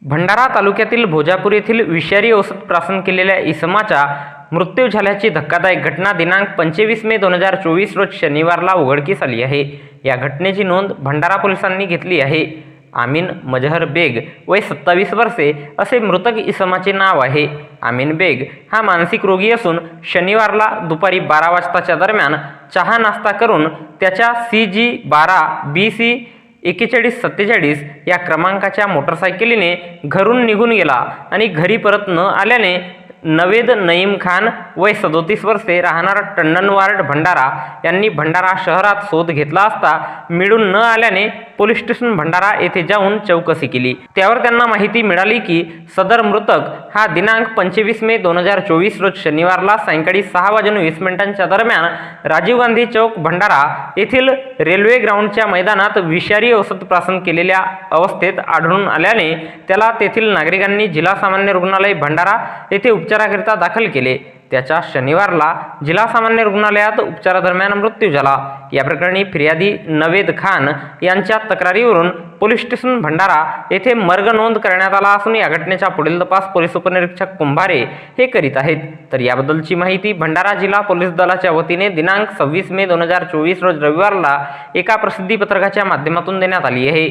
भंडारा तालुक्यातील भोजापूर येथील विषारी औषध प्राशन केलेल्या इसमाचा मृत्यू झाल्याची धक्कादायक घटना दिनांक 25 मे 2024 रोज शनिवारला उघडकीस आली आहे। या घटनेची नोंद भंडारा पोलिसांनी घेतली आहे। आमीन मजहर बेग वय 27 वर्षे असे मृतक इसमाचे नाव आहे। आमीन बेग हा मानसिक रोगी असून शनिवारला दुपारी 12 वाजताच्या दरम्यान चहा नाश्ता करून त्याच्या CG12 BC 4147 या क्रमांकाच्या मोटरसायकलीने घरून निघून गेला आणि घरी परत न आल्याने नवेद नईम खान वय 37 वर्षे राहणार टंडन वार्ड भंडारा यांनी भंडारा शहरात शोध घेतला असता मिळून न आल्याने पोलीस स्टेशन भंडारा येथे जाऊन चौकशी केली। त्यावर त्यांना माहिती मिळाली की सदर मृतक हा दिनांक 25 मे 2024 रोज शनिवारला सायंकाळी 6:20 दरम्यान राजीव गांधी चौक भंडारा येथील रेल्वे ग्राउंडच्या मैदानात विषारी औषध प्राशन केलेल्या अवस्थेत आढळून आल्याने त्याला तेथील नागरिकांनी जिल्हा सामान्य रुग्णालय भंडारा येथे उपचाराकरिता दाखल केले। त्याच्या शनिवारला जिल्हा सामान्य रुग्णालयात उपचारादरम्यान मृत्यू झाला। या प्रकरणी फिर्यादी नवेद खान यांच्या तक्रारीवरून पोलीस स्टेशन भंडारा येथे मर्ग नोंद करण्यात आला असून या घटनेचा पुढील तपास पोलीस उपनिरीक्षक कुंभारे हे करीत आहेत। तर याबद्दलची माहिती भंडारा जिल्हा पोलीस दलाच्या वतीने दिनांक 26 मे 2024 रोज रविवारला एका प्रसिद्धी पत्रकाच्या माध्यमातून देण्यात आली आहे।